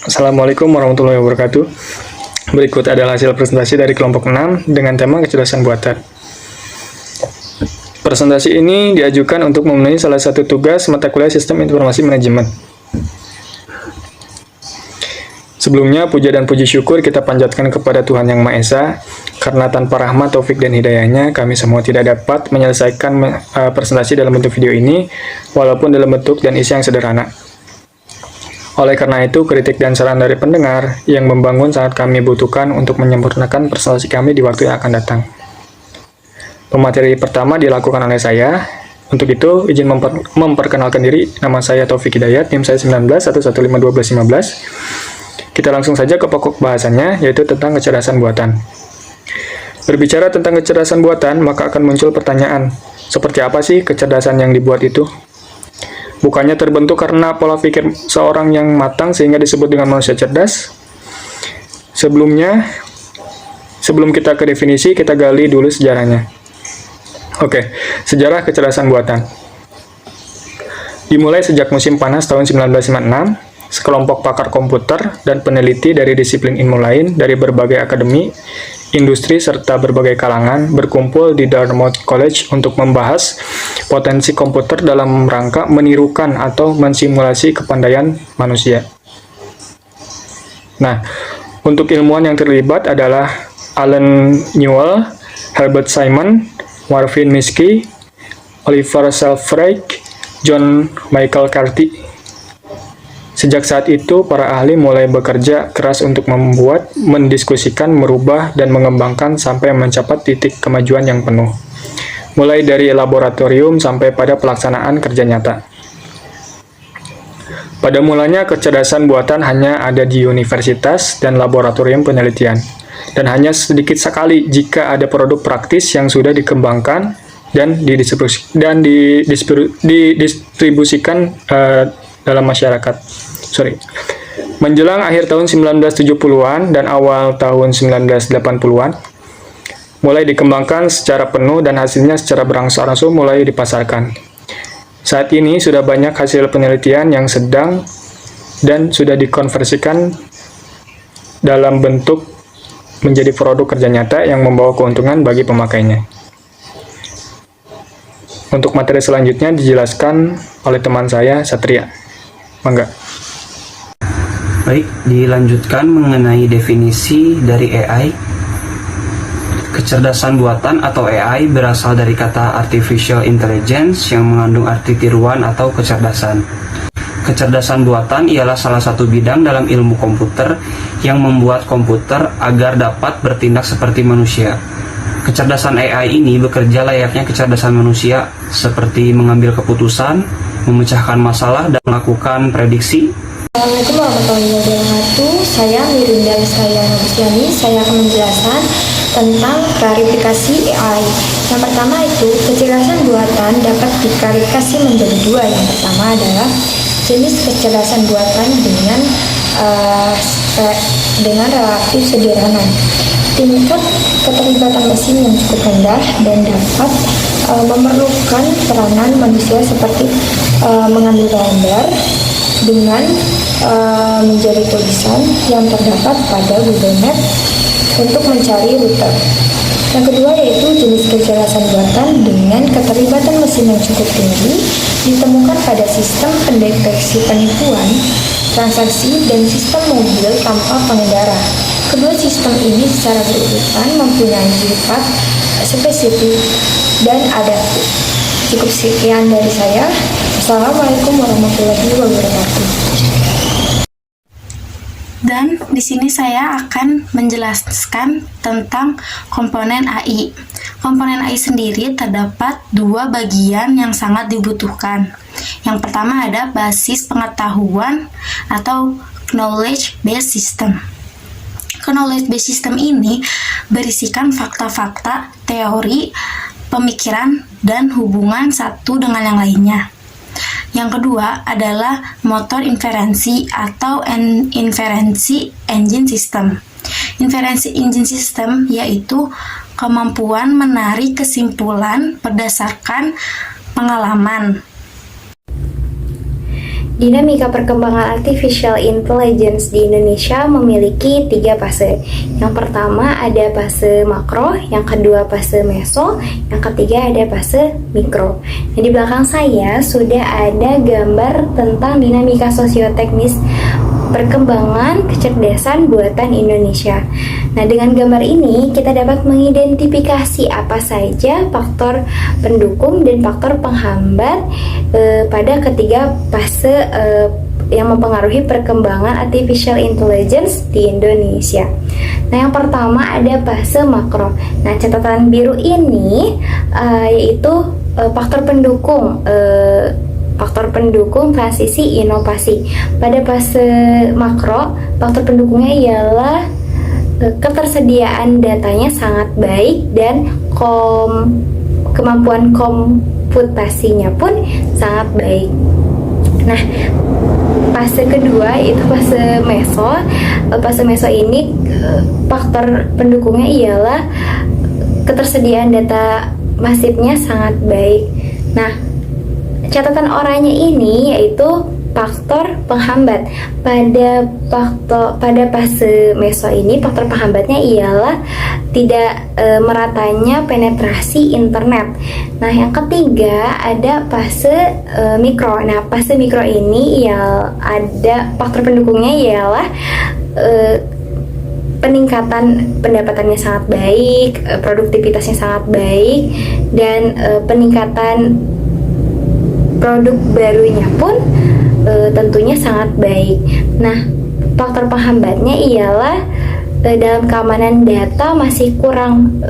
Assalamualaikum warahmatullahi wabarakatuh. Berikut adalah hasil presentasi dari kelompok 6 dengan tema kecerdasan buatan. Presentasi ini diajukan untuk memenuhi salah satu tugas mata kuliah Sistem Informasi Manajemen. Sebelumnya, puja dan puji syukur kita panjatkan kepada Tuhan Yang Maha Esa, karena tanpa rahmat, taufik, dan hidayahnya, kami semua tidak dapat menyelesaikan presentasi dalam bentuk video ini, walaupun dalam bentuk dan isi yang sederhana. Oleh karena itu, kritik dan saran dari pendengar yang membangun sangat kami butuhkan untuk menyempurnakan presentasi kami di waktu yang akan datang. Pemateri pertama dilakukan oleh saya. Untuk itu, izin memperkenalkan diri. Nama saya Taufik Hidayat, NIM saya 19 Kita langsung saja ke pokok bahasannya, yaitu tentang kecerdasan buatan. Berbicara tentang kecerdasan buatan, maka akan muncul pertanyaan, seperti apa sih kecerdasan yang dibuat itu? Bukannya terbentuk karena pola pikir seorang yang matang sehingga disebut dengan manusia cerdas? Sebelum kita ke definisi, kita gali dulu sejarahnya. Oke, sejarah kecerdasan buatan. Dimulai sejak musim panas tahun 1956, sekelompok pakar komputer dan peneliti dari disiplin ilmu lain dari berbagai akademi, industri, serta berbagai kalangan berkumpul di Dartmouth College untuk membahas potensi komputer dalam rangka menirukan atau mensimulasi kepandaian manusia. Nah, untuk ilmuwan yang terlibat adalah Alan Newell, Herbert Simon, Marvin Minsky, Oliver Sheldrake, John Michael Carty. Sejak saat itu, para ahli mulai bekerja keras untuk membuat, mendiskusikan, merubah, dan mengembangkan sampai mencapai titik kemajuan yang penuh. Mulai dari laboratorium sampai pada pelaksanaan kerja nyata. Pada mulanya, kecerdasan buatan hanya ada di universitas dan laboratorium penelitian. Dan hanya sedikit sekali jika ada produk praktis yang sudah dikembangkan dan didistribusikan dalam masyarakat. Menjelang akhir tahun 1970-an dan awal tahun 1980-an, mulai dikembangkan secara penuh dan hasilnya secara berangsur-angsur mulai dipasarkan. Saat ini sudah banyak hasil penelitian yang sedang dan sudah dikonversikan dalam bentuk menjadi produk kerja nyata yang membawa keuntungan bagi pemakainya. Untuk materi selanjutnya dijelaskan oleh teman saya, Satria. Mangga. Baik, dilanjutkan mengenai definisi dari AI. Kecerdasan buatan atau AI berasal dari kata Artificial Intelligence yang mengandung arti tiruan atau kecerdasan. Kecerdasan buatan ialah salah satu bidang dalam ilmu komputer yang membuat komputer agar dapat bertindak seperti manusia. Kecerdasan AI ini bekerja layaknya kecerdasan manusia, seperti mengambil keputusan, memecahkan masalah, dan melakukan prediksi. Assalamualaikum warahmatullahi wabarakatuh. Saya Mirinda Rizkaya Novistiani. Saya akan menjelaskan tentang klarifikasi AI. Yang pertama itu, kecerdasan buatan dapat diklarifikasi menjadi dua. Yang pertama adalah jenis kecerdasan buatan dengan relatif sederhana. Tingkat keterlibatan mesin yang cukup rendah dan dapat memerlukan peranan manusia seperti mengambil gambar dengan menjadi tulisan yang terdapat pada Google Maps untuk mencari rute. Yang kedua yaitu jenis kecerdasan buatan dengan keterlibatan mesin yang cukup tinggi ditemukan pada sistem pendeteksi penipuan, transaksi, dan sistem mobil tanpa pengendara. Kedua sistem ini secara berurutan mempunyai sifat spesifik dan adaptif. Cukup sekian dari saya. Assalamualaikum warahmatullahi wabarakatuh. Dan di sini saya akan menjelaskan tentang komponen AI. Komponen AI sendiri terdapat dua bagian yang sangat dibutuhkan. Yang pertama ada basis pengetahuan atau knowledge based system. Knowledge based system ini berisikan fakta-fakta, teori, pemikiran, dan hubungan satu dengan yang lainnya. Yang kedua adalah motor inferensi atau inferensi engine system. Inferensi engine system yaitu kemampuan menarik kesimpulan berdasarkan pengalaman. Dinamika perkembangan artificial intelligence di Indonesia memiliki 3 fase. Yang pertama ada fase makro, yang kedua fase meso, yang ketiga ada fase mikro. Nah, di belakang saya sudah ada gambar tentang dinamika sosioteknis perkembangan kecerdasan buatan Indonesia. Nah, dengan gambar ini kita dapat mengidentifikasi apa saja faktor pendukung dan faktor penghambat pada ketiga fase yang mempengaruhi perkembangan artificial intelligence di Indonesia. Nah, yang pertama ada fase makro. Nah, catatan biru ini yaitu faktor pendukung transisi inovasi. Pada fase makro, faktor pendukungnya ialah ketersediaan datanya sangat baik dan kemampuan komputasinya pun sangat baik. Nah, fase kedua itu fase meso. Fase meso ini faktor pendukungnya ialah ketersediaan data masifnya sangat baik. Nah, catatan oranye ini yaitu faktor penghambat. Pada fase meso ini faktor penghambatnya ialah tidak meratanya penetrasi internet. Nah, yang ketiga ada fase mikro. Nah, fase mikro ini ya ada faktor pendukungnya ialah peningkatan pendapatannya sangat baik, produktivitasnya sangat baik, dan peningkatan produk barunya pun tentunya sangat baik. Nah, faktor penghambatnya ialah dalam keamanan data masih kurang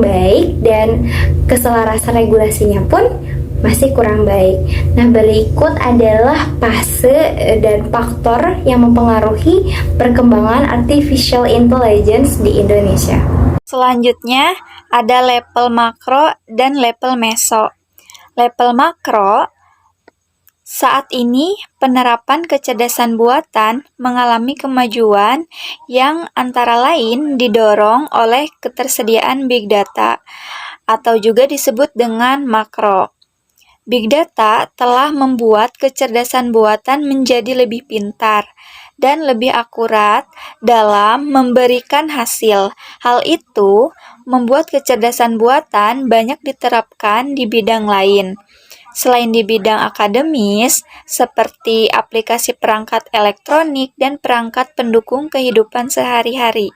baik dan keselarasan regulasinya pun masih kurang baik. Nah, berikut adalah fase dan faktor yang mempengaruhi perkembangan artificial intelligence di Indonesia. Selanjutnya ada level makro dan level meso. Level makro, saat ini penerapan kecerdasan buatan mengalami kemajuan yang antara lain didorong oleh ketersediaan big data atau juga disebut dengan makro. Big data telah membuat kecerdasan buatan menjadi lebih pintar dan lebih akurat dalam memberikan hasil. Hal itu membuat kecerdasan buatan banyak diterapkan di bidang lain. Selain di bidang akademis, seperti aplikasi perangkat elektronik dan perangkat pendukung kehidupan sehari-hari.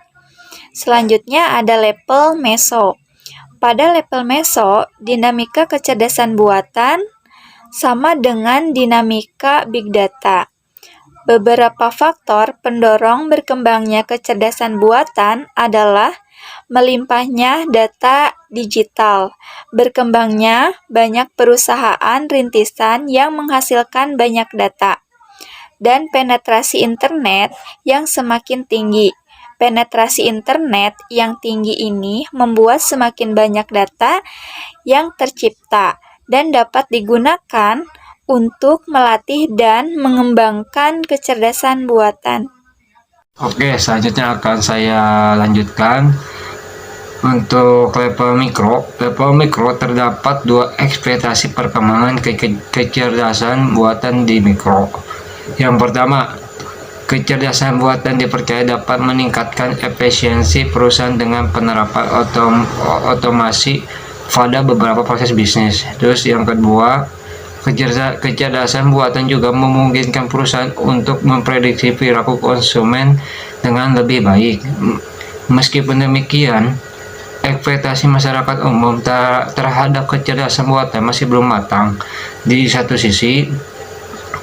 Selanjutnya ada level meso. Pada level meso, dinamika kecerdasan buatan sama dengan dinamika big data. Beberapa faktor pendorong berkembangnya kecerdasan buatan adalah melimpahnya data digital, berkembangnya banyak perusahaan rintisan yang menghasilkan banyak data, dan penetrasi internet yang semakin tinggi. Penetrasi internet yang tinggi ini membuat semakin banyak data yang tercipta dan dapat digunakan untuk melatih dan mengembangkan kecerdasan buatan. Oke, selanjutnya akan saya lanjutkan untuk level mikro. Level mikro terdapat dua ekspektasi perkembangan kecerdasan buatan di mikro. Yang pertama, kecerdasan buatan dipercaya dapat meningkatkan efisiensi perusahaan dengan penerapan otomasi pada beberapa proses bisnis. Terus yang kedua, kecerdasan buatan juga memungkinkan perusahaan untuk memprediksi perilaku konsumen dengan lebih baik. Meskipun demikian, ekspektasi masyarakat umum terhadap kecerdasan buatan masih belum matang. Di satu sisi,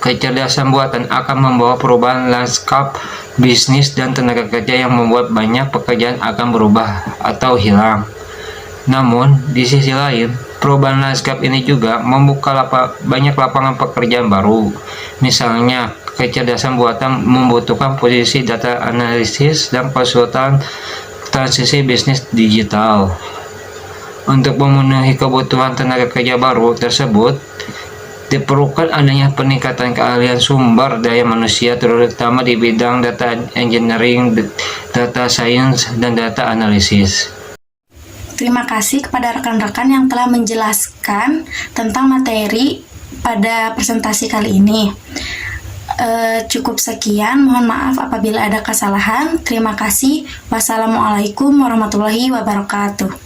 kecerdasan buatan akan membawa perubahan lanskap bisnis dan tenaga kerja yang membuat banyak pekerjaan akan berubah atau hilang. Namun, di sisi lain, perubahan lanskap ini juga membuka banyak lapangan pekerjaan baru. Misalnya, kecerdasan buatan membutuhkan posisi data analisis dan konsultan transisi bisnis digital. Untuk memenuhi kebutuhan tenaga kerja baru tersebut, diperlukan adanya peningkatan keahlian sumber daya manusia terutama di bidang data engineering, data science, dan data analisis. Terima kasih kepada rekan-rekan yang telah menjelaskan tentang materi pada presentasi kali ini. Cukup sekian, mohon maaf apabila ada kesalahan. Terima kasih. Wassalamualaikum warahmatullahi wabarakatuh.